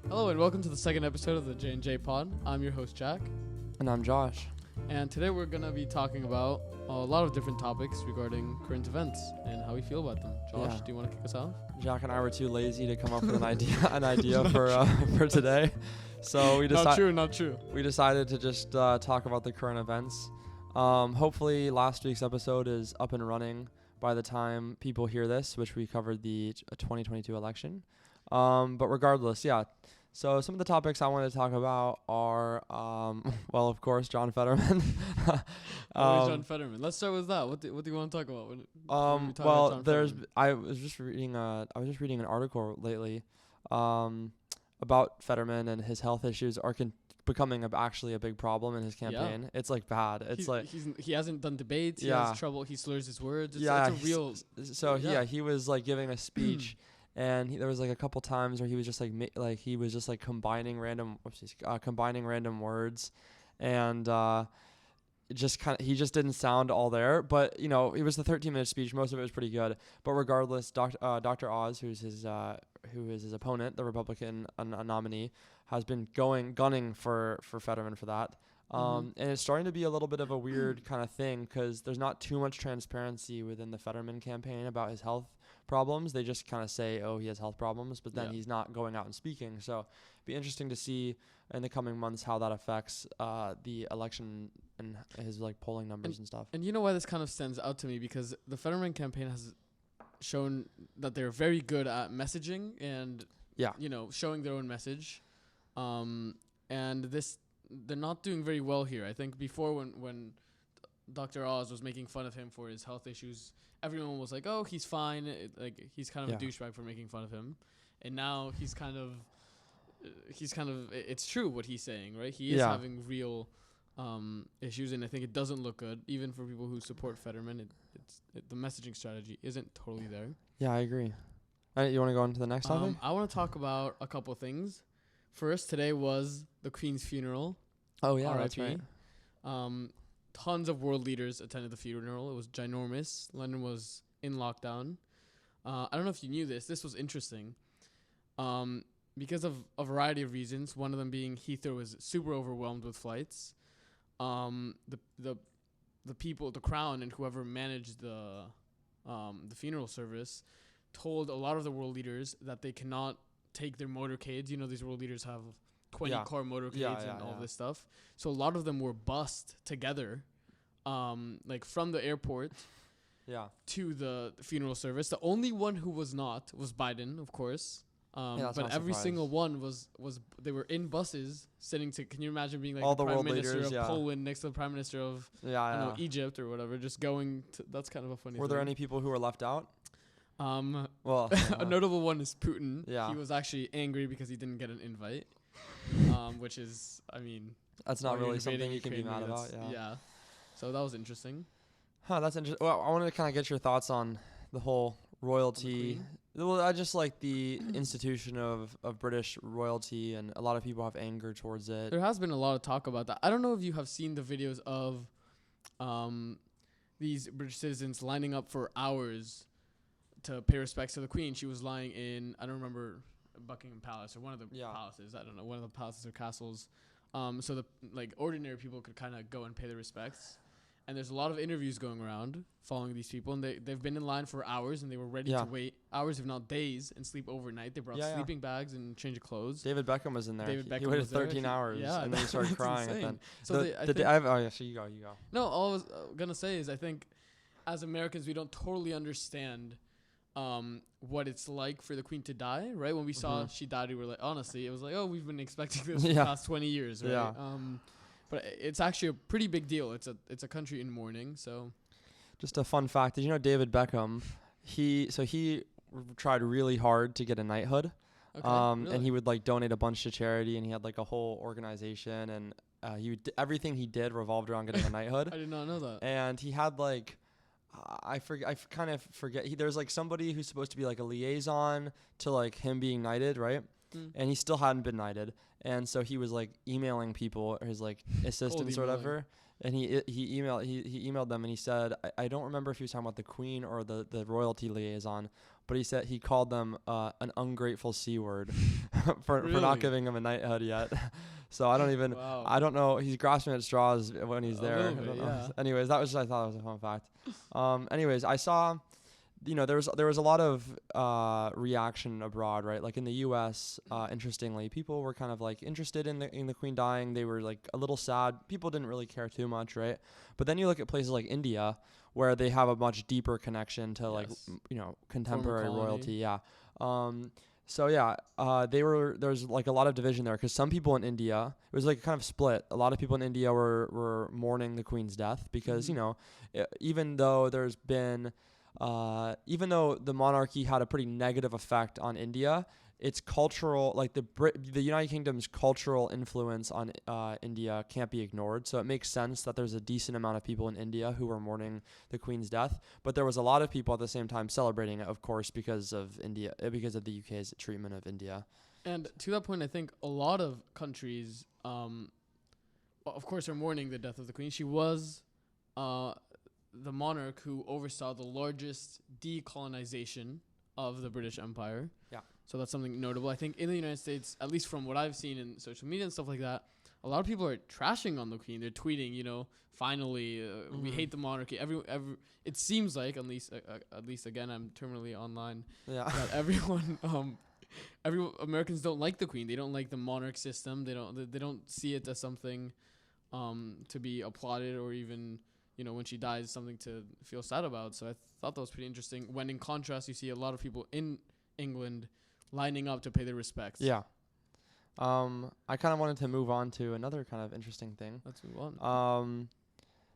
Hello and welcome to the second episode of the J&J Pod. I'm your host Jack. And I'm Josh. And today we're going to be talking about a lot of different topics regarding current events and how we feel about them. Josh, do you want to kick us off? Jack and I were too lazy to come up with an idea for today. So we decided Not true. We decided to just talk about the current events. Hopefully last week's episode is up and running by the time people hear this, which we covered the 2022 election. But regardless, yeah. So some of the topics I want to talk about are, well, of course, John Fetterman. John Fetterman. Let's start with that. What do you want to talk about? I was just reading an article lately, about Fetterman and his health issues are becoming actually a big problem in his campaign. Yeah. It's like bad. He hasn't done debates. He has trouble. He slurs his words. It's a real. He was like giving a speech. And there was like a couple times where he was just combining random words, and he just didn't sound all there. But it was the 13-minute speech. Most of it was pretty good. But regardless, Dr. Oz, who is his opponent, the Republican nominee, has been gunning for Fetterman for that. And it's starting to be a little bit of a weird kind of thing because there's not too much transparency within the Fetterman campaign about his health problems. They just kind of say, oh, he has health problems, but then he's not going out and speaking. So it'd be interesting to see in the coming months how that affects the election and his polling numbers and stuff. And you know why this kind of stands out to me? Because the Fetterman campaign has shown that they're very good at messaging and showing their own message. And they're not doing very well here. I think before when Dr. Oz was making fun of him for his health issues, everyone was like, oh, he's fine. He's kind of a douchebag for making fun of him. And now he's kind of, it's true what he's saying, right? He is having real issues, and I think it doesn't look good. Even for people who support Fetterman, the messaging strategy isn't totally there. Yeah, I agree. You want to go on to the next topic? I want to talk about a couple of things. First, today was the Queen's funeral. Oh, yeah, that's right. Tons of world leaders attended the funeral. It was ginormous. London was in lockdown. I don't know if you knew this. This was interesting. Because of a variety of reasons, one of them being Heathrow was super overwhelmed with flights. The people, the Crown and whoever managed the funeral service told a lot of the world leaders that they cannot take their motorcades. These world leaders have 20-car motorcades and all this stuff. So a lot of them were bussed together, from the airport to the funeral service. The only one who was not was Biden, of course. But every single one was they were in buses sitting to. Can you imagine being all the Prime Minister leaders, of Poland next to the Prime Minister of Egypt or whatever, just going to. That's kind of a funny thing. Were there any people who were left out? A notable one is Putin. Yeah. He was actually angry because he didn't get an invite, which is, that's not really something you can be mad about. Yeah. So that was interesting. That's interesting. Well, I wanted to kind of get your thoughts on the whole royalty. Well, I just like the institution of British royalty, and a lot of people have anger towards it. There has been a lot of talk about that. I don't know if you have seen the videos of these British citizens lining up for hours to pay respects to the Queen. She was lying in, I don't remember, Buckingham Palace or one of the palaces. I don't know, one of the palaces or castles. So the ordinary people could kind of go and pay their respects. And there's a lot of interviews going around following these people, and they've been in line for hours, and they were ready to wait hours, if not days, and sleep overnight. They brought sleeping bags and change of clothes. David Beckham was in there. He waited 13 hours, and then he started crying. And then so you go. No, all I was gonna say is I think as Americans we don't totally understand what it's like for the Queen to die, right? When we saw she died, we were like, honestly, it was like, oh, we've been expecting this for the past 20 years, right? Yeah. But it's actually a pretty big deal. It's a country in mourning. So, just a fun fact: did you know David Beckham? He tried really hard to get a knighthood, really? And he would donate a bunch to charity, and he had a whole organization, and everything he did revolved around getting a knighthood. I did not know that. And he had I kind of forget. There's somebody who's supposed to be a liaison to him being knighted, right? and he still hadn't been knighted. And so he was like emailing people, or his like assistants or whatever. And he emailed them, and he said, I don't remember if he was talking about the queen or the royalty liaison, but he said he called them an ungrateful C word for not giving him a knighthood yet. So I don't know. He's grasping at straws when he's there. Bit, yeah. Anyways, I thought it was a fun fact. Anyways, I saw, there was a lot of reaction abroad, right? Like in the U.S., interestingly, people were kind of like interested in the queen dying. They were like a little sad. People didn't really care too much, right? But then you look at places like India, where they have a much deeper connection to like contemporary royalty. Yeah. So yeah, there's like a lot of division there, because some people in India, it was like kind of split. A lot of people in India were mourning the queen's death because even though even though the monarchy had a pretty negative effect on India, its cultural, like the United Kingdom's cultural influence on India can't be ignored. So it makes sense that there's a decent amount of people in India who were mourning the queen's death, but there was a lot of people at the same time celebrating it, of course, because of the UK's treatment of India. And to that point, I think a lot of countries, of course, are mourning the death of the queen. She was the monarch who oversaw the largest decolonization of the British Empire. Yeah. So that's something notable. I think in the United States, at least from what I've seen in social media and stuff like that, a lot of people are trashing on the queen. They're tweeting, finally, we hate the monarchy. It seems like, at least again, I'm terminally online. Yeah. That everyone, Americans don't like the queen. They don't like the monarch system. They don't see it as something, to be applauded, or even, when she dies, something to feel sad about. So I thought that was pretty interesting. When in contrast, you see a lot of people in England lining up to pay their respects. Yeah. I kind of wanted to move on to another kind of interesting thing. Let's move on.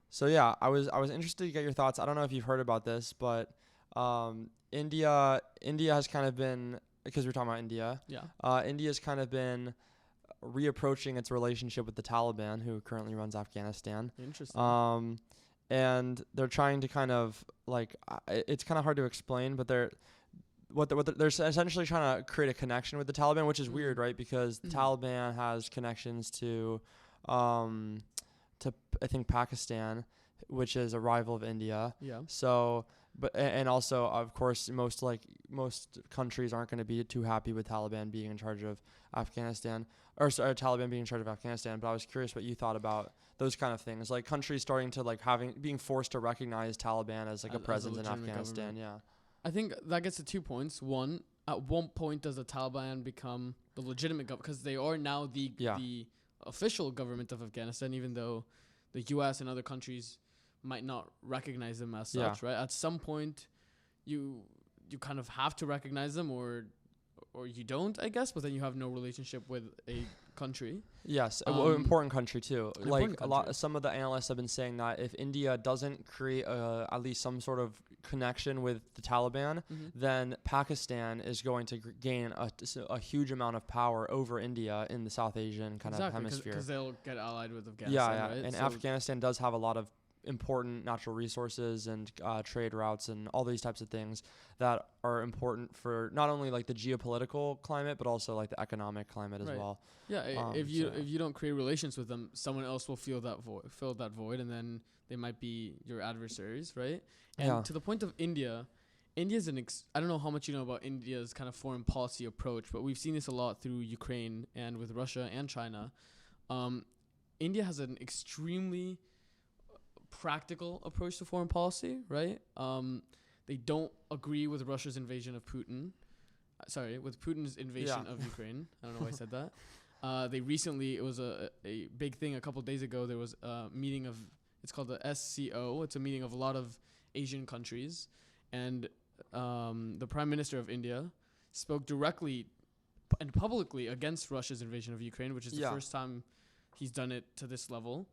So yeah, I was interested to get your thoughts. I don't know if you've heard about this, but India has kind of been, because we're talking about India. Yeah. India's kind of been reapproaching its relationship with the Taliban, who currently runs Afghanistan. Interesting. And they're trying to kind of like, it's kind of hard to explain, but they're essentially trying to create a connection with the Taliban, which is weird, right? Because the Taliban has connections to I think Pakistan, which is a rival of India. Yeah. So, and also, of course, most countries aren't going to be too happy with Taliban being in charge of Afghanistan, Taliban being in charge of Afghanistan. But I was curious what you thought about those kind of things, like countries starting to like being forced to recognize Taliban as like a presence in Afghanistan. Yeah. I think that gets to 2 points. One, at what point does the Taliban become the legitimate government? Because they are now the official government of Afghanistan, even though the U.S. and other countries might not recognize them as such, right? At some point, you kind of have to recognize them, or you don't, I guess, but then you have no relationship with a country. Yes, an important country too. Some of the analysts have been saying that if India doesn't create at least some sort of connection with the Taliban, then Pakistan is going to gain a huge amount of power over India in the South Asian kind of hemisphere. Because they'll get allied with Afghanistan, right? And Afghanistan does have a lot of important natural resources and trade routes and all these types of things that are important for not only like the geopolitical climate, but also like the economic climate as well. Yeah, if you don't create relations with them, someone else will fill that void, and then they might be your adversaries, right? And to the point of India, India's I don't know how much you know about India's kind of foreign policy approach, but we've seen this a lot through Ukraine and with Russia and China. India has an extremely practical approach to foreign policy, right? They don't agree with Russia's invasion of Putin. With Putin's invasion of Ukraine. I don't know why I said that. It was a big thing a couple of days ago. There was a meeting it's called the SCO. It's a meeting of a lot of Asian countries. And the Prime Minister of India spoke directly and publicly against Russia's invasion of Ukraine, which is the first time he's done it to this level.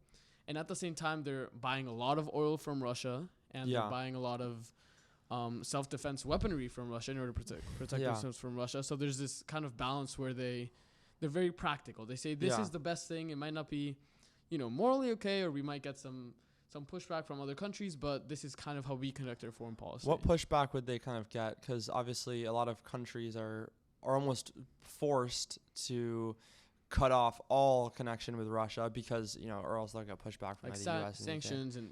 And at the same time, they're buying a lot of oil from Russia, and they're buying a lot of self-defense weaponry from Russia in order to protect themselves from Russia. So there's this kind of balance where they're very practical. They say this is the best thing. It might not be, morally okay, or we might get some pushback from other countries, but this is kind of how we conduct our foreign policy. What pushback would they kind of get? Because obviously a lot of countries are are almost forced to cut off all connection with Russia because, or else they'll get pushback from Like the U.S. sanctions and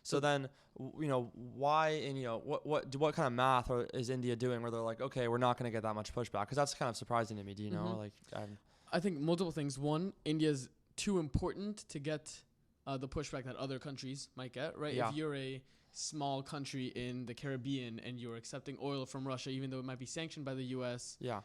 So then, why and what kind of math is India doing where they're like, okay, we're not going to get that much pushback? Because that's kind of surprising to me. Do you know? I think multiple things. One, India's too important to get the pushback that other countries might get. Right? Yeah. If you're a small country in the Caribbean and you're accepting oil from Russia, even though it might be sanctioned by the U.S. Yeah.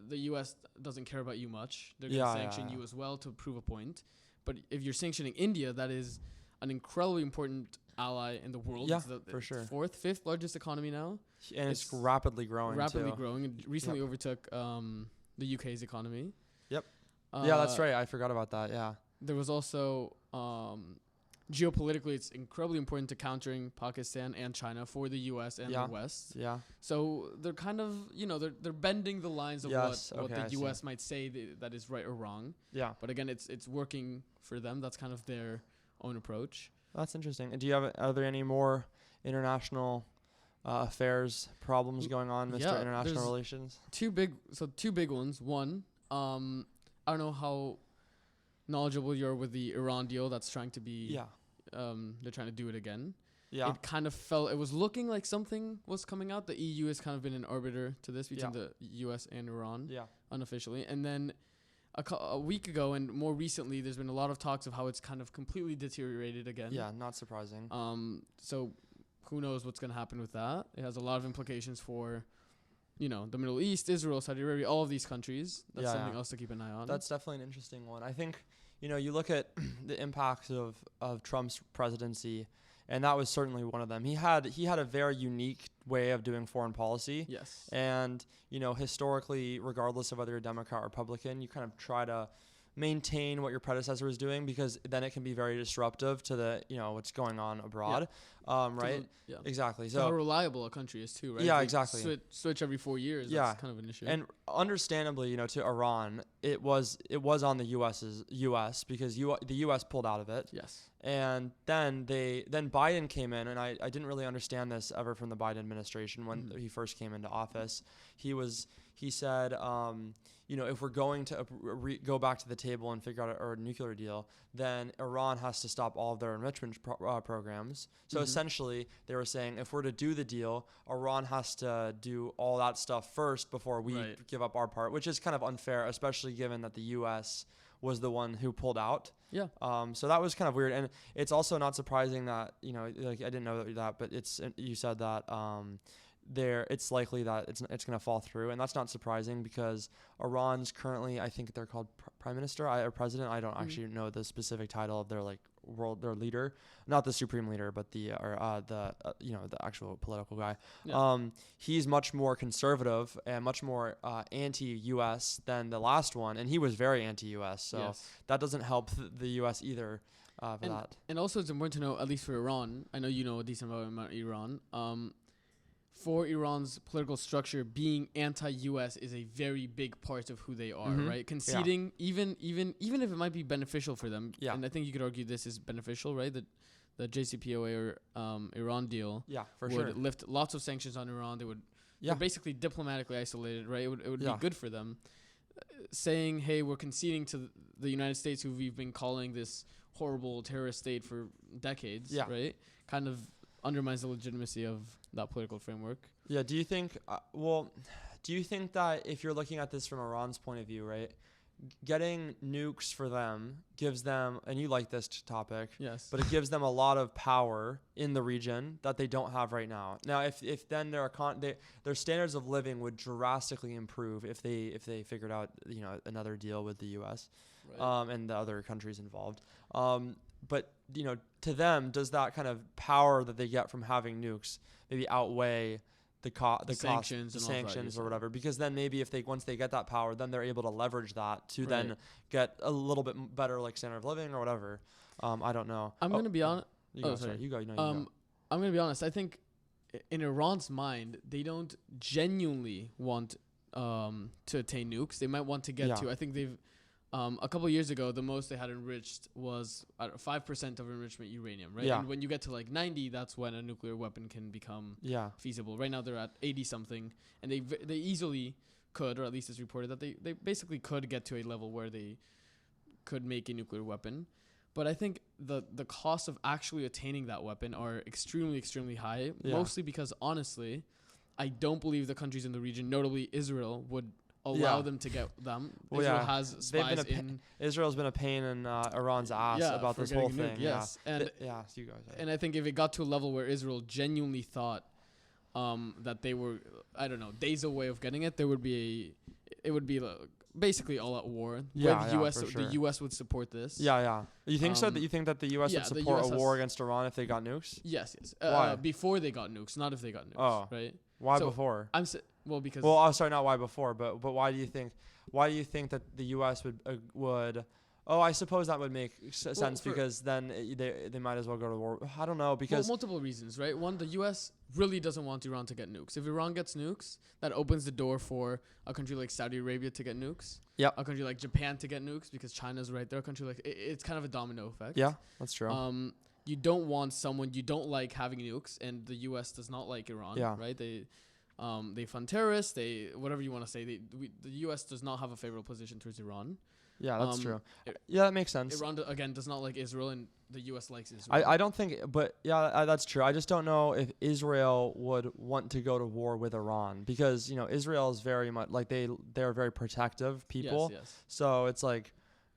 The U.S. doesn't care about you much. They're going to sanction you as well to prove a point. But if you're sanctioning India, that is an incredibly important ally in the world. Yeah, it's for sure. Fourth, fifth largest economy now. And it's rapidly growing. Rapidly growing. And recently overtook the UK's economy. Yep. Yeah, that's right. I forgot about that. Yeah. There was also geopolitically, it's incredibly important to countering Pakistan and China for the U.S. and the West. Yeah. So they're kind of, they're bending the lines of what the U.S. might say that is right or wrong. Yeah. But again, it's working for them. That's kind of their own approach. That's interesting. And are there any more international affairs problems going on, Mr. International Relations? Two big ones. One, I don't know how knowledgeable you are with the Iran deal that's trying to be they're trying to do it again. Yeah. It kind of it was looking like something was coming out. The EU has kind of been an arbiter to this between the US and Iran unofficially. And then a week ago and more recently, there's been a lot of talks of how it's kind of completely deteriorated again. Yeah, not surprising. So who knows what's going to happen with that? It has a lot of implications for the Middle East, Israel, Saudi Arabia, all of these countries. That's something else to keep an eye on. That's definitely an interesting one. I think, you look at the impacts of Trump's presidency, and that was certainly one of them. He had a very unique way of doing foreign policy. Yes. And, historically, regardless of whether you're Democrat or Republican, you kind of try to maintain what your predecessor was doing because then it can be very disruptive to the what's going on abroad, right? Yeah, exactly. So how reliable a country is too, right? Yeah, exactly. Switch every 4 years. That's kind of an issue. And understandably, to Iran, it was on the U.S. because the U.S. pulled out of it. Yes. And then Biden came in, and I didn't really understand this ever from the Biden administration when he first came into office. He said, if we're going to go back to the table and figure out a nuclear deal, then Iran has to stop all of their enrichment programs. So essentially, they were saying if we're to do the deal, Iran has to do all that stuff first before we give up our part, which is kind of unfair, especially given that the U.S. was the one who pulled out. Yeah. So that was kind of weird, and it's also not surprising that I didn't know that, but you said that it's likely that it's going to fall through, and that's not surprising because Iran's currently, I think they're called prime minister or president. I don't actually know the specific title of their their leader, not the supreme leader, but the actual political guy. Yeah. He's much more conservative and much more anti-U.S. than the last one, and he was very anti-U.S. So that doesn't help the U.S. either. And also it's important to know, at least for Iran, I know you know a decent amount about Iran. For Iran's political structure, being anti-U.S. is a very big part of who they are, right? Conceding, even if it might be beneficial for them, and I think you could argue this is beneficial, right? The JCPOA or Iran deal would lift lots of sanctions on Iran. They would they're basically diplomatically isolated, right? It would be good for them. Saying, hey, we're conceding to the United States, who we've been calling this horrible terrorist state for decades, right? Kind of undermines the legitimacy of that political framework. Yeah. Do you think that if you're looking at this from Iran's point of view, right, getting nukes for them gives them, and you like this topic, but it gives them a lot of power in the region that they don't have right now. Now, if then their standards of living would drastically improve if they figured out another deal with the U.S. And the other countries involved. But to them, does that kind of power that they get from having nukes maybe outweigh the sanctions or whatever? Because then maybe once they get that power, then they're able to leverage that to then get a little bit better standard of living or whatever. I don't know. I'm gonna be honest. You go. Sorry. You go. I'm gonna be honest. I think in Iran's mind, they don't genuinely want to attain nukes. They might want to get to. I think they've. A couple of years ago, the most they had enriched was 5% of enrichment uranium, right? Yeah. And when you get to 90, that's when a nuclear weapon can become feasible. Right now, they're at 80 something, and they easily could, or at least it's reported that they basically could get to a level where they could make a nuclear weapon. But I think the costs of actually attaining that weapon are extremely, extremely high, mostly because, honestly, I don't believe the countries in the region, notably Israel, would allow them to get them. Well, Israel has spies Israel's been a pain in Iran's ass about this whole thing. Yes. And you guys. And I think if it got to a level where Israel genuinely thought that they were, I don't know, days away of getting it, it would be basically all out war. The U.S. would support this. Yeah. You think so? That you think that the U.S. would support a war against Iran if they got nukes? Yes. Why? Before they got nukes, not if they got nukes. Oh. Right? Why before? Because. Well, I'm sorry, not why before, but why do you think? Why do you think that the U.S. would? Oh, I suppose that would make sense because then they might as well go to war. I don't know because multiple reasons, right? One, the U.S. really doesn't want Iran to get nukes. If Iran gets nukes, that opens the door for a country like Saudi Arabia to get nukes. Yeah. A country like Japan to get nukes because China's right there. A country like it's kind of a domino effect. Yeah, that's true. You don't want someone you don't like having nukes, and the U.S. does not like Iran. Yeah. Right. They fund terrorists. Whatever you want to say. The U.S. does not have a favorable position towards Iran. Yeah, that's true. Yeah, that makes sense. Iran, again, does not like Israel, and the U.S. likes Israel. I don't think, but yeah, that's true. I just don't know if Israel would want to go to war with Iran because, Israel is very much, like, they're very protective people. Yes. So it's like,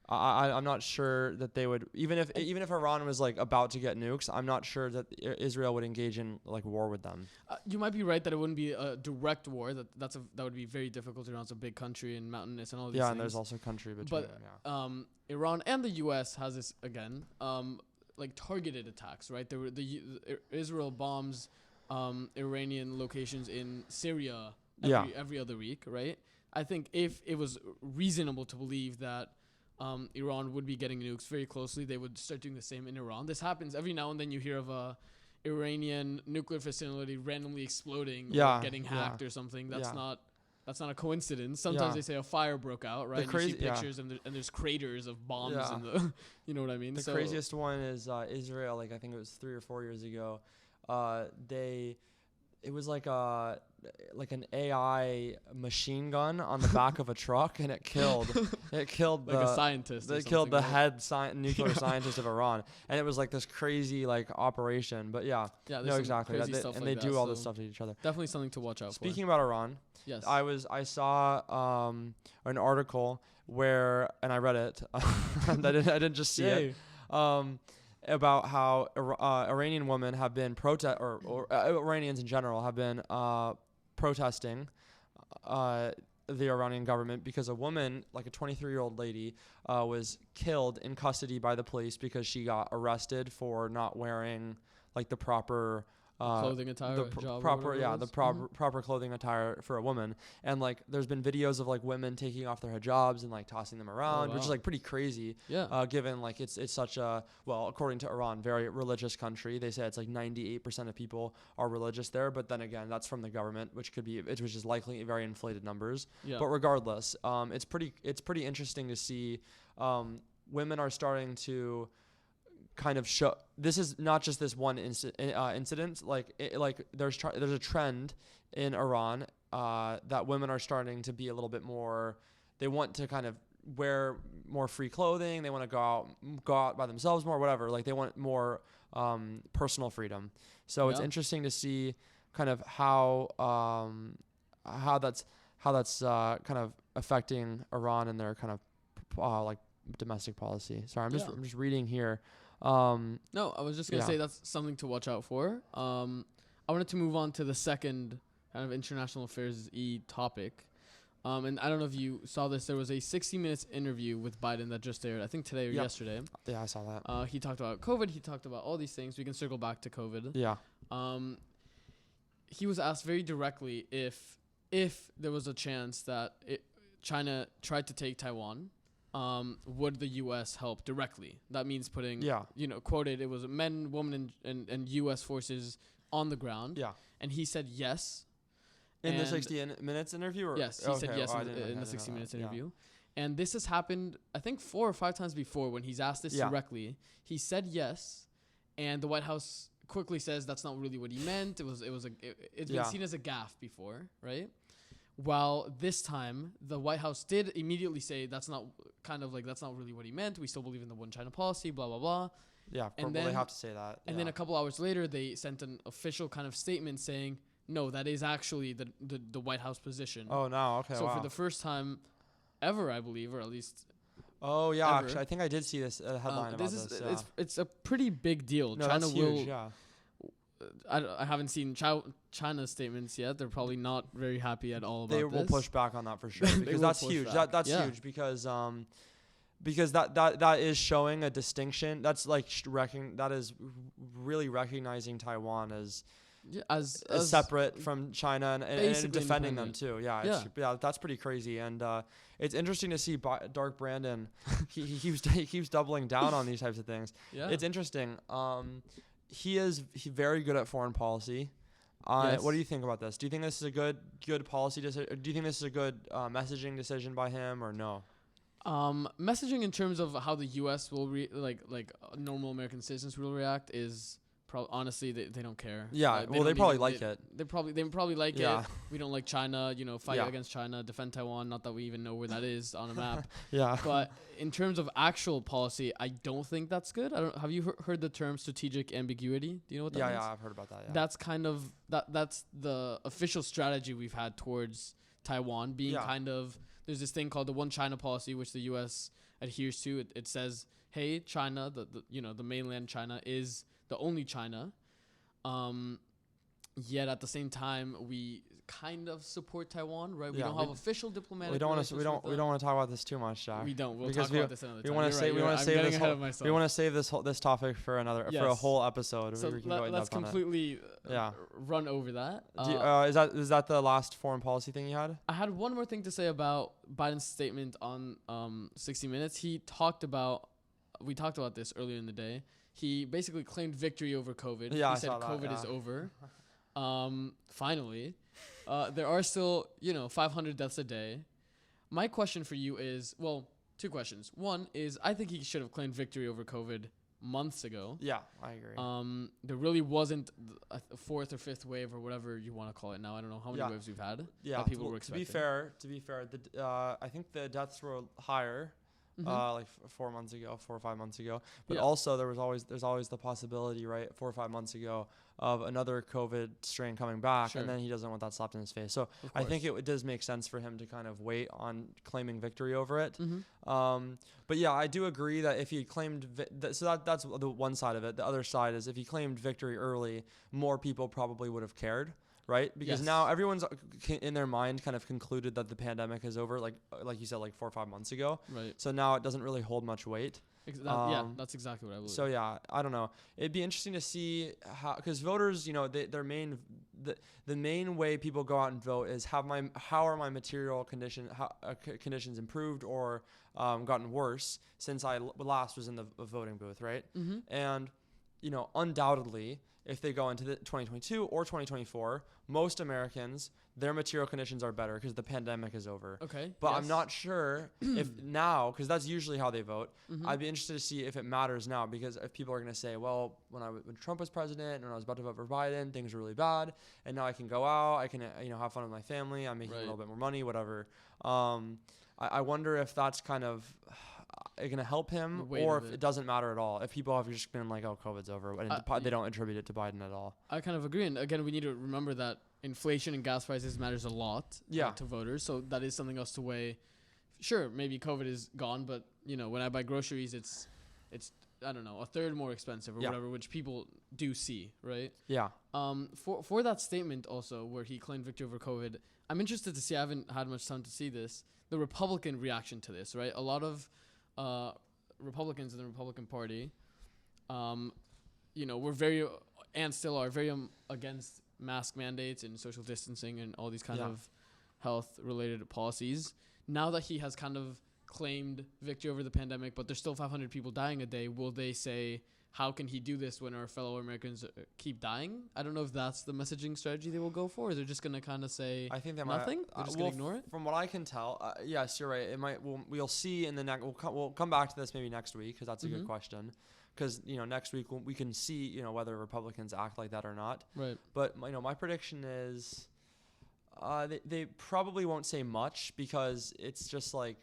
I'm not sure that they would, even if Iran was, like, about to get nukes, I'm not sure that Israel would engage in, like, war with them. You might be right that it wouldn't be a direct war. That would be very difficult. Iran's a big country and mountainous and all these things. Yeah, and there's also country between them, Iran and the U.S. has this, again, like, targeted attacks, right? Israel bombs Iranian locations in Syria every other week, right? I think if it was reasonable to believe that Iran would be getting nukes very closely, they would start doing the same in Iran. This happens every now and then. You hear of a Iranian nuclear facility randomly exploding or getting hacked or something. That's not a coincidence. Sometimes they say a fire broke out, right? You see pictures and there's craters of bombs in the you know what I mean? The craziest one is Israel, like I think it was 3 or 4 years ago. It was like an AI machine gun on the back of a truck, and it killed like a scientist. It killed the head nuclear scientist of Iran, and it was like this crazy like operation. But exactly. They do all this stuff to each other. Definitely something to watch out for. Speaking about Iran, yes, I saw an article where, and I read it. I didn't just see it. About how Iranian women have been Iranians in general have been protesting the Iranian government because a woman, like a 23-year-old lady, was killed in custody by the police because she got arrested for not wearing like the proper clothing attire, proper clothing attire for a woman. And like there's been videos of like women taking off their hijabs and like tossing them around, which is like pretty crazy. Given like it's such a, well, according to Iran, very religious country. They say it's like 98% of people are religious there, but then again, that's from the government, which is likely very inflated numbers. But regardless, it's pretty interesting to see women are starting to kind of show. This is not just this one incident. There's a trend in Iran that women are starting to be a little bit more. They want to kind of wear more free clothing. They want to go out by themselves more, whatever. Like they want more personal freedom. So it's interesting to see kind of how that's kind of affecting Iran and their kind of like domestic policy. Sorry, I'm just reading here. No, I was just gonna say that's something to watch out for. I wanted to move on to the second kind of international affairs topic. And I don't know if you saw this. There was a 60 Minutes interview with Biden that just aired, I think today or yesterday. Yeah, I saw that. He talked about COVID. He talked about all these things. We can circle back to COVID. Yeah. He was asked very directly if there was a chance that China tried to take Taiwan. Would the U.S. help directly? That means putting, quoted, it was men, women, and U.S. forces on the ground. Yeah. And he said yes. In the 60 Minutes interview? Yes, he said yes in the 60 Minutes interview. And this has happened, I think, 4 or 5 times before when he's asked this directly. He said yes, and the White House quickly says that's not really what he meant. It's been seen as a gaffe before, right? While this time, the White House did immediately say that's not really what he meant. We still believe in the one China policy, blah, blah, blah. Yeah, And they then- have to say that. And then a couple hours later, they sent an official kind of statement saying, no, that is actually the White House position. Oh, no. Okay, So wow. for the first time ever, I believe, or at least Oh, yeah, ever, actually. I think I did see this headline about this. Yeah. it's a pretty big deal. No, China that's will. huge, yeah. I haven't seen China's statements yet. They're probably not very happy at all about They this. will push back on that for sure They because will that's push huge. back. That's Yeah. huge because that is showing a distinction. That's like that is really recognizing Taiwan as as separate from China and basically defending them independent. too. Yeah, that's pretty crazy. And it's interesting to see Dark Brandon. he keeps doubling down on these types of things. Yeah. It's interesting. He's very good at foreign policy. Yes. What do you think about this? Do you think this is a good policy decision? Do you think this is a good messaging decision by him or no? Messaging in terms of how the U.S. will normal American citizens will react is honestly they don't care. Yeah, they probably like it. They probably like Yeah. it. We don't like China. Fight Yeah. against China, defend Taiwan. Not that we even know where that is on a map. Yeah. But in terms of actual policy, I don't think that's good. Have you heard the term strategic ambiguity? Do you know what that means? Yeah, I've heard about that. Yeah. That's kind of that's the official strategy we've had towards Taiwan being kind of. There's this thing called the one China policy, which the U.S. adheres to. It says, hey, China, the mainland China is the only China. Yet at the same time, we kind of support Taiwan, right? We don't have official diplomatic. We don't want to talk about this too much, Jack. We don't. We'll because talk about this another time. We want to save this topic for for a whole episode. So let's completely run over that. Is that the last foreign policy thing you had? I had one more thing to say about Biden's statement on 60 Minutes. We talked about this earlier in the day. He basically claimed victory over COVID. Yeah, he said COVID is over. Finally. There are still, 500 deaths a day. My question for you is, well, two questions. One is, I think he should have claimed victory over COVID months ago. Yeah, I agree. There really wasn't a fourth or fifth wave or whatever you want to call it now. I don't know how many waves we've had. Yeah, that people were expecting. To be fair, I think the deaths were higher. Like 4 or 5 months ago, but also there's always the possibility, right, 4 or 5 months ago, of another COVID strain coming back, and then he doesn't want that slapped in his face. So I think it does make sense for him to kind of wait on claiming victory over it. But yeah, I do agree that if he claimed that's the one side of it. The other side is if he claimed victory early, more people probably would have cared. Right, because now everyone's in their mind kind of concluded that the pandemic is over, like you said, like 4 or 5 months ago. Right. So now it doesn't really hold much weight. That's exactly what I believe. So yeah, I don't know. It'd be interesting to see how, because voters, the main way people go out and vote is how are my material conditions improved or gotten worse since I last was in the voting booth, right? And undoubtedly, if they go into the 2022 or 2024, most Americans, their material conditions are better because the pandemic is over. Okay. But I'm not sure if now, because that's usually how they vote. I'd be interested to see if it matters now, because if people are going to say, well, when Trump was president and when I was about to vote for Biden, things were really bad, and now I can go out, I can have fun with my family, I'm making a little bit more money, whatever. I wonder if that's kind of going to help him, or if it doesn't matter at all. If people have just been like, oh, COVID's over, and they don't attribute it to Biden at all. I kind of agree. And again, we need to remember that inflation and gas prices matters a lot to voters. So that is something else to weigh. Sure, maybe COVID is gone, but when I buy groceries, it's I don't know, a third more expensive or whatever, which people do see, right? Yeah. For that statement also where he claimed victory over COVID, I'm interested to see. I haven't had much time to see this. The Republican reaction to this, right? A lot of Republicans in the Republican Party, were very and still are very against mask mandates and social distancing and all these kind of health-related policies. Now that he has kind of claimed victory over the pandemic, but there's still 500 people dying a day, will they say, how can he do this when our fellow Americans keep dying? I don't know if that's the messaging strategy they will go for. Or they're just going to kind of say nothing? They're just going to ignore it? From what I can tell, yes, you're right. It might. We'll see in the next. We'll come back to this maybe next week, because that's a good question. Because next week we can see whether Republicans act like that or not. Right. But my prediction is, They probably won't say much because it's just like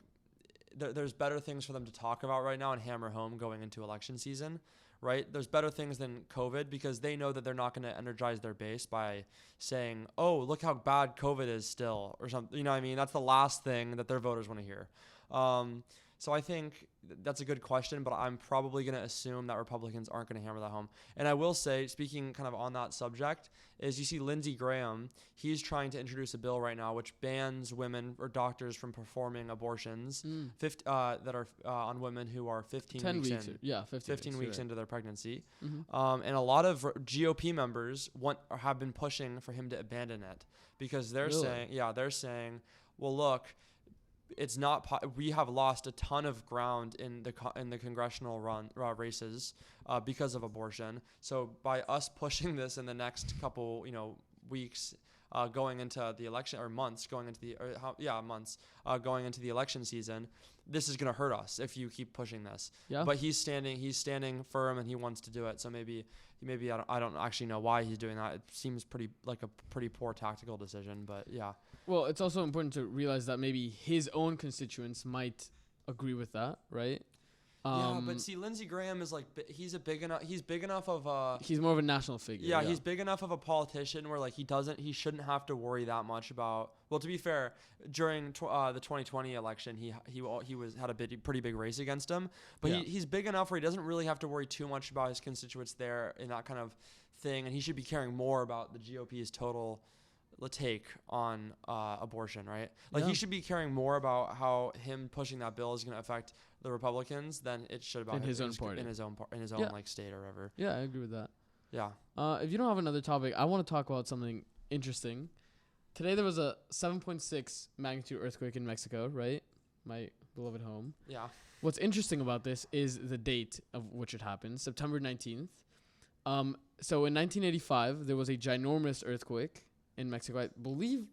there's better things for them to talk about right now and hammer home going into election season, right? There's better things than COVID because they know that they're not going to energize their base by saying, oh, look how bad COVID is still or something. You know what I mean? That's the last thing that their voters want to hear. So I think that's a good question, but I'm probably going to assume that Republicans aren't going to hammer that home. And I will say, speaking kind of on that subject, is you see Lindsey Graham, he's trying to introduce a bill right now which bans women or doctors from performing abortions that are on women who are 15 weeks in. Yeah, 15 weeks into their pregnancy. Mm-hmm. And a lot of GOP members have been pushing for him to abandon it because they're saying, well, look, it's not. We have lost a ton of ground in the congressional races because of abortion. So by us pushing this in the next couple weeks, going into the election or months going into going into the election season, this is going to hurt us if you keep pushing this. Yeah. But he's standing firm and he wants to do it. So maybe I don't actually know why he's doing that. It seems pretty poor tactical decision, but yeah. Well, it's also important to realize that maybe his own constituents might agree with that, right? But see, Lindsey Graham is he's big enough of he's more of a national figure. Yeah, he's big enough of a politician where he shouldn't have to worry that much about. Well, to be fair, during the 2020 election, he had a pretty big race against him, but he's big enough where he doesn't really have to worry too much about his constituents there in that kind of thing, and he should be caring more about the GOP's total take on abortion, right? He should be caring more about how him pushing that bill is going to affect the Republicans than it should about his own party, in his own state or whatever. Yeah, I agree with that. Yeah. If you don't have another topic, I want to talk about something interesting. Today there was a 7.6 magnitude earthquake in Mexico, right? My beloved home. Yeah. What's interesting about this is the date of which it happened, September 19th. So in 1985, there was a ginormous earthquake in Mexico. I believe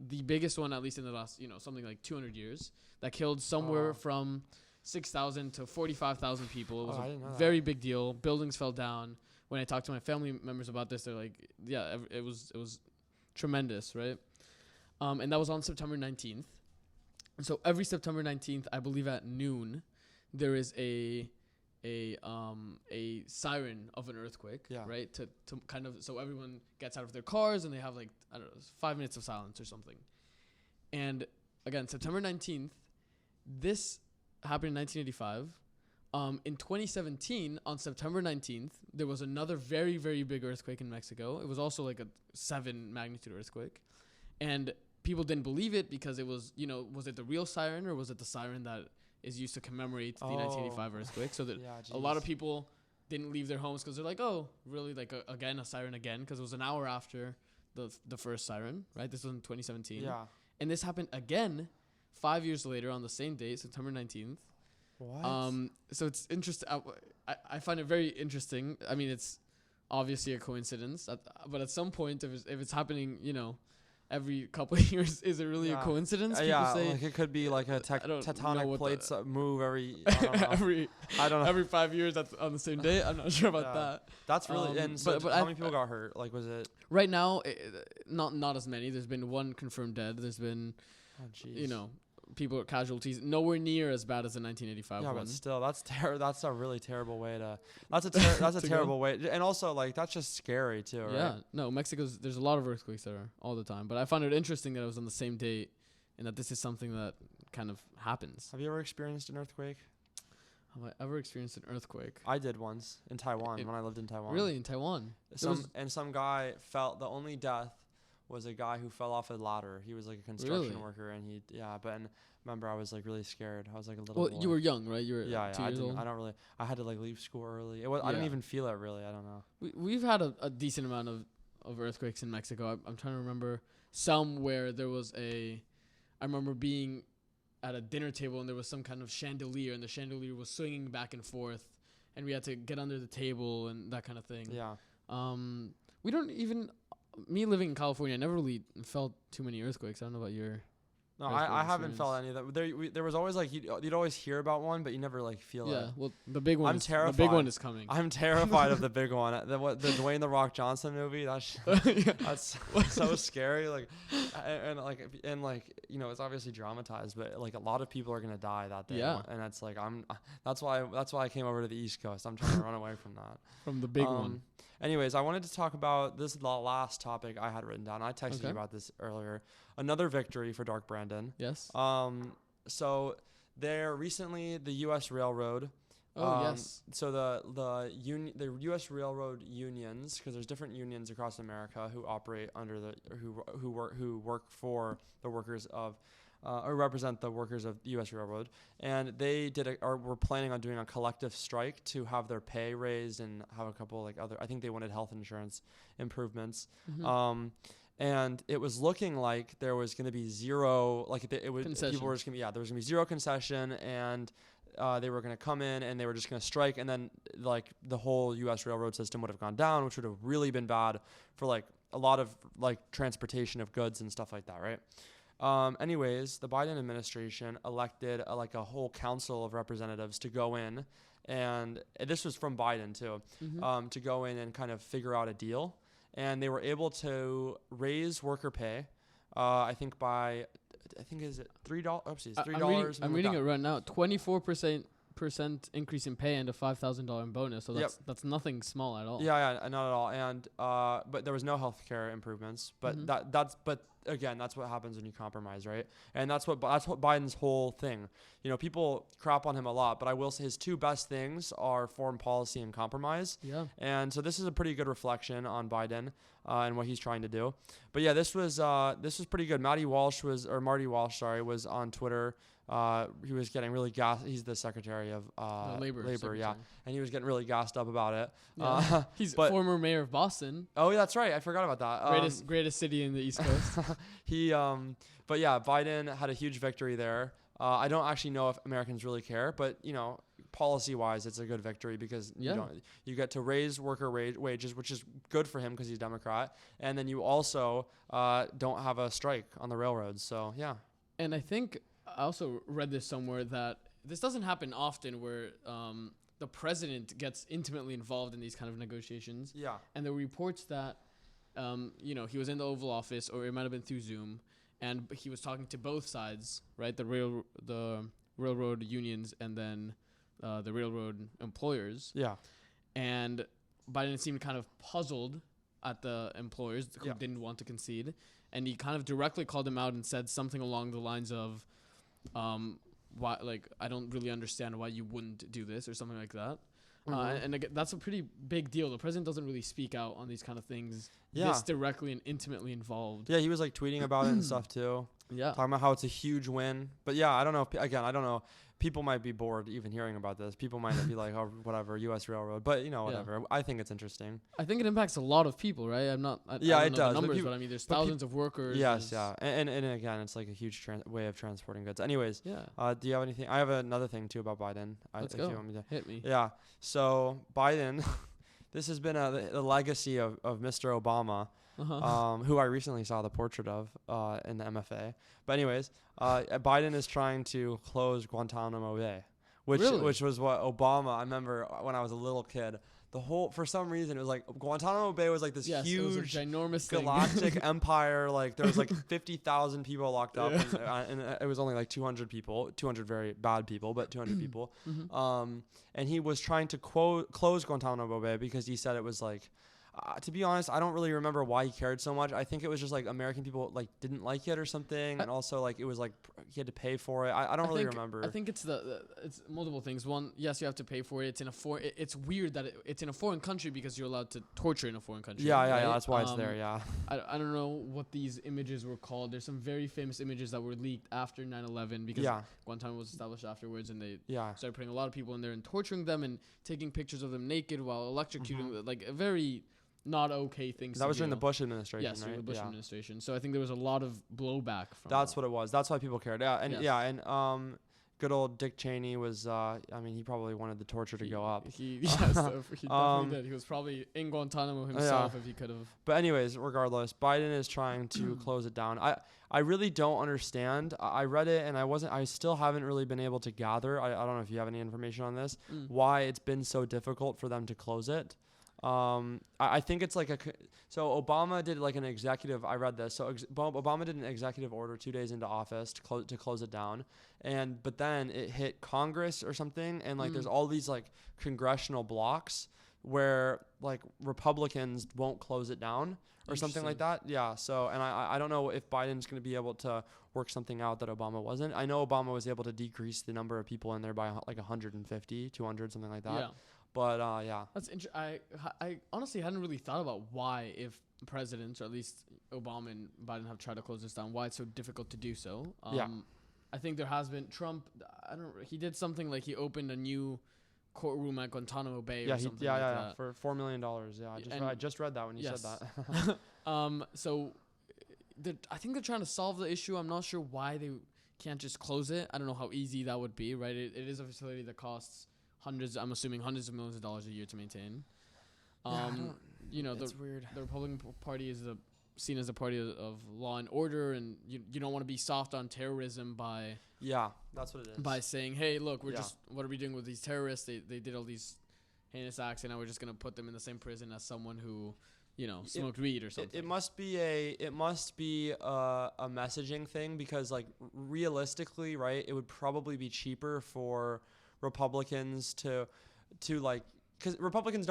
the biggest one, at least in the last, something like 200 years, that killed somewhere from 6,000 to 45,000 people. It was a very big deal. Buildings fell down. When I talked to my family members about this, they're like, yeah, it was tremendous, right? And that was on September 19th. And so every September 19th, I believe at noon, there is a siren of an earthquake, right? To kind of, so everyone gets out of their cars and they have 5 minutes of silence or something. And again, September 19th, this happened in 1985. In 2017, on September 19th, there was another very, very big earthquake in Mexico. It was also like a 7 magnitude earthquake. And people didn't believe it because it was, was it the real siren or was it the siren that is used to commemorate the 1985 earthquake? So that a lot of people didn't leave their homes because they're like, oh, really? Again, a siren again? Because it was an hour after the first siren, right? This was in 2017. Yeah. And this happened again 5 years later on the same day, September 19th. What? So it's interesting. I find it very interesting. I mean, it's obviously a coincidence, but at some point, if it's happening, every couple of years, is it really a coincidence? People say it could be like a tectonic plates move every. I don't know. Every 5 years on the same day. I'm not sure about that. That's really. And so but how many people got hurt? Was it? Right now, not as many. There's been one confirmed dead. There's been, people casualties nowhere near as bad as the 1985 one. But still, that's a really terrible way to. That's a terrible way, and also that's just scary too, right? Yeah, no, there's a lot of earthquakes there all the time, but I found it interesting that it was on the same date, and that this is something that kind of happens. Have you ever experienced an earthquake? Have I ever experienced an earthquake? I did once in Taiwan when I lived in Taiwan. Really, in Taiwan? Some guy fell. The only death was a guy who fell off a ladder. He was a construction worker, and remember I was really scared. I was a little. Well, boy. You were young, right? You were 2 years old. I had to leave school early. I didn't even feel it really. I don't know. We've had a decent amount of earthquakes in Mexico. I'm trying to remember some where there was I remember being at a dinner table and there was some kind of chandelier and the chandelier was swinging back and forth, and we had to get under the table and that kind of thing. Yeah. We don't even. Me living in California, I never really felt too many earthquakes. I don't know about your No, Harrisburg I haven't felt experience. any of that. There was always like you'd always hear about one, but you never like feel it. Yeah, well, the big one. I'm The big terrified. one is coming. I'm terrified of the big one. The Dwayne the Rock Johnson movie. That's so scary. Like, and you know, it's obviously dramatized, but like a lot of people are gonna die that day. Yeah. And it's like that's why I came over to the East Coast. I'm trying to run away from that. From the big one. Anyways, I wanted to talk about this is the last topic I had written down. I texted you about this earlier. Another victory for Dark Brandon. Yes. So there recently the U.S. Railroad. Yes. So the U.S. Railroad unions, because there's different unions across America who operate under who work for the workers of. Or represent the workers of the U.S. Railroad, and they were planning on doing a collective strike to have their pay raised and have a couple like other. I think they wanted health insurance improvements, and it was looking like there was going to be zero, like people were just going to be there was going to be zero concession, and they were going to come in and they were just going to strike, and then like the whole U.S. railroad system would have gone down, which would have really been bad for like a lot of like transportation of goods and stuff like that, right? Anyways, the Biden administration elected a whole council of representatives to go in, and this was from Biden too, to go in and kind of figure out a deal. And they were able to raise worker pay, I think is it $3? Oopsies, $3. I'm reading it right now. 24% increase in pay and a $5,000 bonus. So that's nothing small at all. Yeah, not at all. And but there was no healthcare improvements. But but again, that's what happens when you compromise, right? And that's what Biden's whole thing. You know, people crap on him a lot, but I will say his two best things are foreign policy and compromise. Yeah. And so this is a pretty good reflection on Biden and what he's trying to do. But yeah, this was pretty good. Marty Walsh was on Twitter. He was getting really gassed. He's the Secretary of Labor, yeah, and he was getting really gassed up about it. Yeah. He's former mayor of Boston. Oh, yeah, that's right. I forgot about that. Greatest city in the East Coast. But yeah, Biden had a huge victory there. I don't actually know if Americans really care, but you know, policy-wise, it's a good victory because you get to raise worker wages, which is good for him because he's Democrat, and then you also don't have a strike on the railroads. So yeah. And I think I also read this somewhere that this doesn't happen often, where the president gets intimately involved in these kind of negotiations. Yeah. And there were reports that he was in the Oval Office, or it might have been through Zoom, and he was talking to both sides, right? The railroad unions and then the railroad employers. Yeah. And Biden seemed kind of puzzled at the employers who didn't want to concede, and he kind of directly called them out and said something along the lines of, why, like, I don't really understand why you wouldn't do this, or something like that. And again, that's a pretty big deal. The president doesn't really speak out on these kind of things this directly and intimately involved. Yeah, he was like tweeting about it and stuff too. Yeah, talking about how it's a huge win. But yeah, I don't know. Again, I don't know. People might be bored even hearing about this. People might be like, oh, whatever, U.S. Railroad. But, you know, whatever. Yeah. I think it's interesting. I think it impacts a lot of people, right? I don't know it does. The numbers, but I mean, there's thousands of workers. Yes, yeah. And again, it's like a huge way of transporting goods. Anyways, do you have anything? I have another thing, too, about Biden. Let's go. Hit me. Yeah. So, Biden, this has been the legacy of Mr. Obama. Who I recently saw the portrait of in the MFA. But anyways, Biden is trying to close Guantanamo Bay, which was what Obama, I remember when I was a little kid, for some reason, it was like Guantanamo Bay was like this huge, it was a ginormous galactic empire. Like there was like 50,000 people locked up, and it was only like 200 people, 200 very bad people, but 200 people. And he was trying to close Guantanamo Bay because he said it was like, to be honest, I don't really remember why he cared so much. I think it was just like American people like didn't like it or something, and also like it was like he had to pay for it. I don't really remember. I think it's it's multiple things. One, yes, you have to pay for it. It's in a it's weird that it's in a foreign country because you're allowed to torture in a foreign country. Yeah, right? That's why it's there. Yeah. I don't know what these images were called. There's some very famous images that were leaked after 9/11 because Guantanamo was established afterwards, and they started putting a lot of people in there and torturing them and taking pictures of them naked while electrocuting them, like a very not okay things. That was during the Bush administration. Yes, during the Bush administration. So I think there was a lot of blowback from That's what it was. That's why people cared. Yeah, and good old Dick Cheney was. I mean, he probably wanted the torture to go up. He definitely did. He was probably in Guantanamo himself if he could have. But anyways, regardless, Biden is trying to close it down. I really don't understand. I read it and I still haven't really been able to gather. I don't know if you have any information on this, why it's been so difficult for them to close it. I think it's like so Obama did like an executive. I read this. So Obama did an executive order 2 days into office to close it down, but then it hit Congress or something, and like there's all these like congressional blocks where like Republicans won't close it down or something like that. Yeah. So and I don't know if Biden's going to be able to work something out that Obama wasn't. I know Obama was able to decrease the number of people in there by like 150, 200, something like that. Yeah. But yeah, that's interesting. I honestly hadn't really thought about why, if presidents or at least Obama and Biden have tried to close this down, why it's so difficult to do so. Yeah. I think there has been Trump. He did something like he opened a new courtroom at Guantanamo Bay. Yeah, or something like that. For $4 million. Yeah, I just read that when you said that. So I think they're trying to solve the issue. I'm not sure why they can't just close it. I don't know how easy that would be, right? It is a facility that costs hundreds of millions of dollars a year to maintain. It's weird. The Republican Party is seen as a party of law and order, and you don't want to be soft on terrorism by that's what it is. By saying, hey, look, what are we doing with these terrorists? They did all these heinous acts, and now we're just gonna put them in the same prison as someone who smoked weed or something. It must be a messaging thing, because like realistically, right, it would probably be cheaper for Republicans to like, because Republicans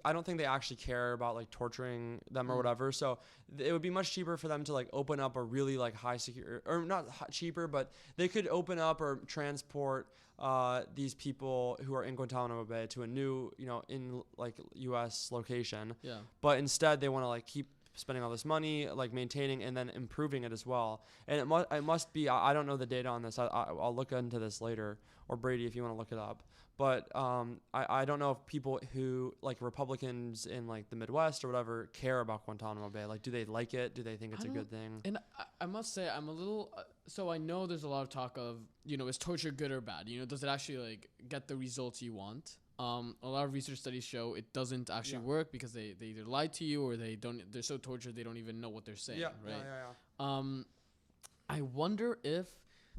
I don't think they actually care about like torturing them or whatever. So it would be much cheaper for them to like open up a really like high security, or not cheaper, but they could open up or transport these people who are in Guantanamo Bay to a new, in like U.S. location. Yeah. But instead they want to like keep spending all this money, like maintaining and then improving it as well. And it must be, I don't know the data on this. I'll look into this later, or Brady, if you want to look it up. But I don't know if people who like Republicans in like the Midwest or whatever care about Guantanamo Bay. Like, do they like it? Do they think it's a good thing? And I must say, I'm a little. So I know there's a lot of talk of, is torture good or bad? Does it actually like get the results you want? A lot of research studies show it doesn't actually work, because they either lie to you, or they're so tortured they don't even know what they're saying. Right? I wonder if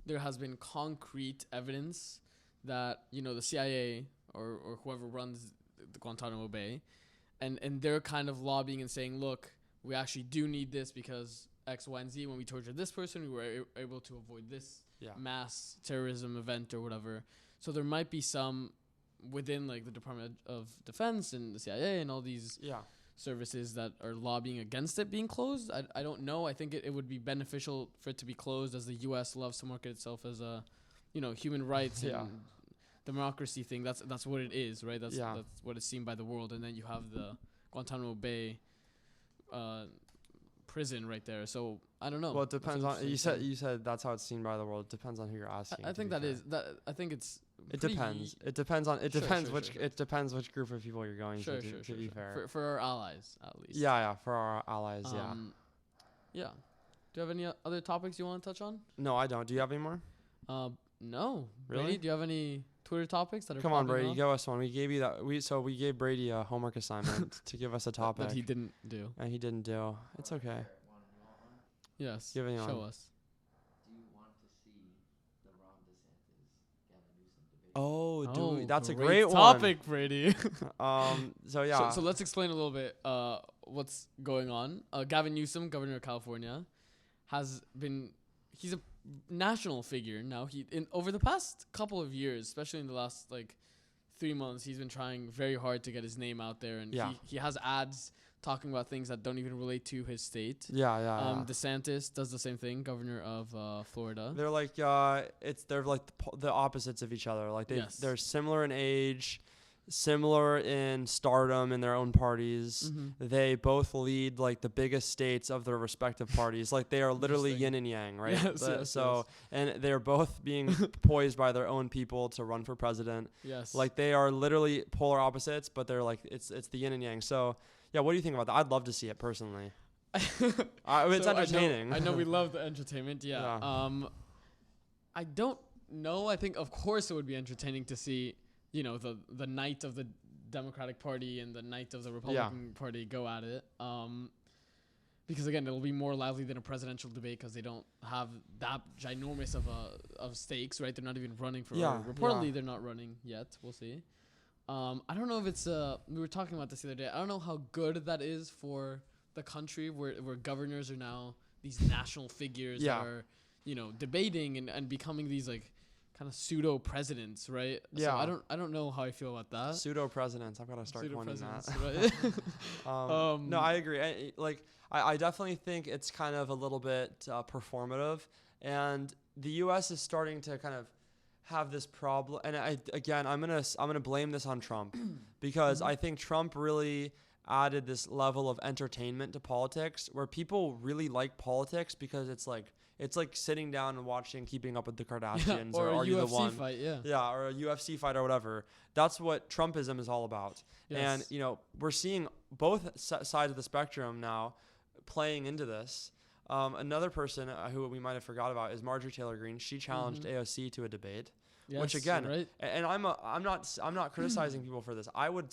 there has been concrete evidence that the CIA or whoever runs the Guantanamo Bay, and they're kind of lobbying and saying, look, we actually do need this because X, Y, and Z. When we tortured this person, we were able to avoid this mass terrorism event or whatever. So there might be some within like the Department of Defense and the CIA and all these services that are lobbying against it being closed. I don't know. I think it would be beneficial for it to be closed, as the U.S. loves to market itself as a human rights and democracy thing. That's what it is, right? That's what is seen by the world. And then you have the Guantanamo Bay prison right there. So I don't know. Well, it depends on you said that's how it's seen by the world. It depends on who you're asking. I think that is that. I think it's. It depends. It depends which group of people you're going to. To be fair, for our allies at least. Yeah, for our allies. Yeah. Do you have any other topics you want to touch on? No, I don't. Do you have any more? No. Really? Brady, do you have any Twitter topics that are? Come on, Brady, give us one. We gave you that. We gave Brady a homework assignment to give us a topic that he didn't do. And he didn't do. It's okay. Yes. Give anyone. Show us. Do you want to see the Ron DeSantis Gavin Newsom debate? Oh, that's a great great topic, one. Brady. So yeah. So let's explain a little bit what's going on. Gavin Newsom, governor of California, he's a national figure now. Over the past couple of years, especially in the last 3 months, he's been trying very hard to get his name out there, and he has ads talking about things that don't even relate to his state. DeSantis does the same thing, governor of Florida. They're they're like the opposites of each other. They're similar in age, similar in stardom in their own parties. Mm-hmm. They both lead the biggest states of their respective parties. They are literally yin and yang, right? Yes. And they're both being poised by their own people to run for president. Yes. They are literally polar opposites, but they're it's the yin and yang. So yeah, what do you think about that? I'd love to see it personally. It's entertaining. I know we love the entertainment. Yeah. I don't know. I think of course it would be entertaining to see the night of the Democratic Party and the night of the Republican Party go at it. because again, it'll be more lively than a presidential debate because they don't have that ginormous of stakes, right? They're not even running for. Yeah, Reportedly, yeah. they're not running yet. We'll see. I don't know if it's. We were talking about this the other day. I don't know how good that is for the country, where governors are now these national figures Yeah. that are, debating and becoming these like kind of pseudo presidents, right? Yeah. So I don't know how I feel about that. Pseudo presidents. I've got to start coining that. Pseudo-presidents, right? No, I agree. I definitely think it's kind of a little bit performative, and the U.S. is starting to kind of have this problem. And I'm gonna blame this on Trump because I think Trump really added this level of entertainment to politics, where people really like politics because it's like sitting down and watching Keeping Up with the Kardashians or a Are You the UFC One? fight, yeah. Yeah, or a UFC fight or whatever. That's what Trumpism is all about. Yes. And, we're seeing both sides of the spectrum now playing into this. Another person who we might have forgot about is Marjorie Taylor Greene. She challenged AOC to a debate. Which Yes, again, right? and I'm not criticizing people for this. I would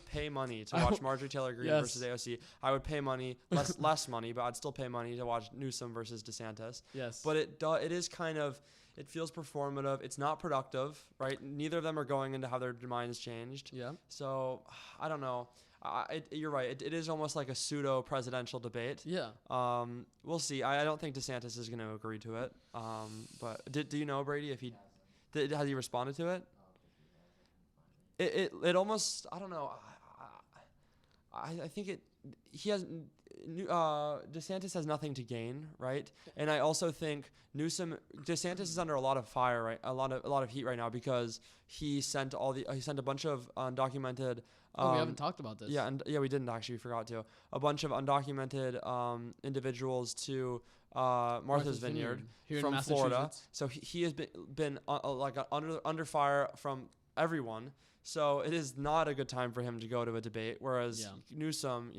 pay money to watch Marjorie Taylor Greene Yes. versus AOC. I would pay money, less money, but I'd still pay money to watch Newsom versus DeSantis. Yes. But it is kind of, it feels performative. It's not productive, right? Neither of them are going in to have their minds changed. Yeah. So I don't know. You're right. It is almost like a pseudo presidential debate. Yeah. We'll see. I don't think DeSantis is going to agree to it. But do you know, Brady, if he has he responded to it? It almost, I don't know. I think he has DeSantis has nothing to gain, right? And I also think DeSantis is under a lot of fire, right? A lot of heat right now because he sent a bunch of undocumented. We haven't talked about this. Yeah, we didn't actually. We forgot to. A bunch of undocumented individuals to Martha's Vineyard here from in Florida. So he has been under fire from everyone. So it is not a good time for him to go to a debate. Whereas Newsom,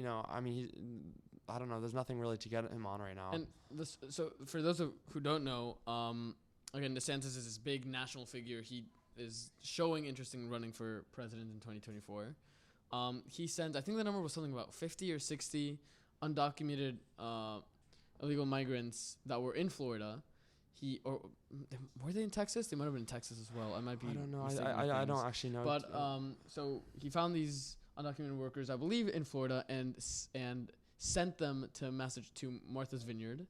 I don't know. There's nothing really to get him on right now. And so for those who don't know, again, DeSantis is this big national figure. He is showing interest in running for president in 2024. He sent, I think the number was something about 50 or 60 undocumented illegal migrants that were in Florida. Were they in Texas? They might have been in Texas as well. I might be. I don't know. I I don't actually know. But so he found these undocumented workers, I believe, in Florida, and sent them to Martha's Vineyard,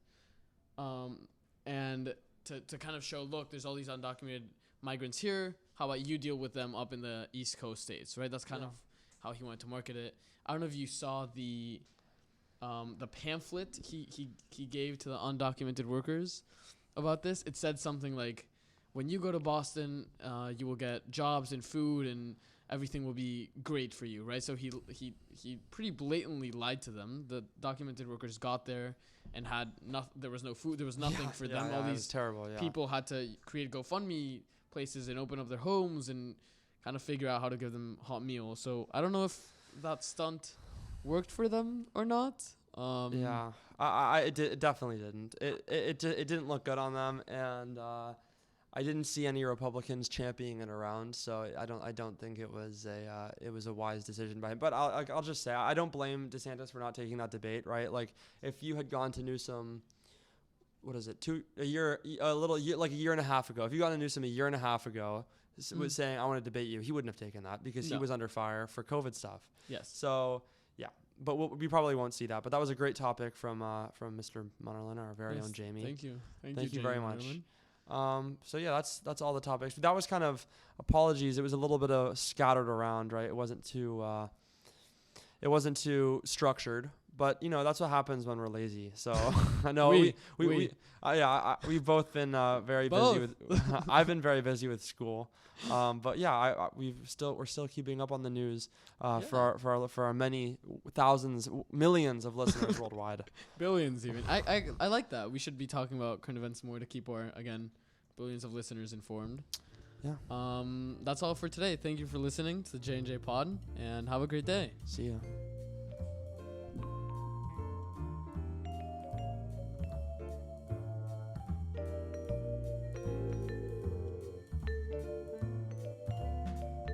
and to kind of show, look, there's all these undocumented migrants here. How about you deal with them up in the East Coast states, right? That's kind of how he wanted to market it. I don't know if you saw the pamphlet he gave to the undocumented workers about this. It said something like, when you go to Boston, you will get jobs and food and everything will be great for you, right? So he pretty blatantly lied to them. The documented workers got there and had there was no food, there was nothing for them. All these terrible, people had to create GoFundMe places and open up their homes and kind of figure out how to give them hot meals. So I don't know if that stunt worked for them or not. It definitely didn't. It didn't look good on them, and I didn't see any Republicans championing it around. So I don't think it was a wise decision by him. But I'll just say I don't blame DeSantis for not taking that debate. Right? Like if you had gone to Newsom, what is it? A year and a half ago. If you got to Newsom a year and a half ago, was saying I want to debate you, he wouldn't have taken that because he was under fire for COVID stuff. Yes. So yeah, but we probably won't see that. But that was a great topic from Mr. Munnerlyn, our very own Jamie. Thank you. Thank you Jamie very much. Munnerlyn. So yeah, that's all the topics. That was kind of apologies. It was a little bit of scattered around, right? It wasn't too structured. But that's what happens when we're lazy. So I know we've both been very busy with. I've been very busy with school, but yeah, we're still keeping up on the news for our many thousands, millions of listeners worldwide. Billions even. I like that. We should be talking about current events more to keep our billions of listeners informed. Yeah. That's all for today. Thank you for listening to the J&J Pod, and have a great day. See ya.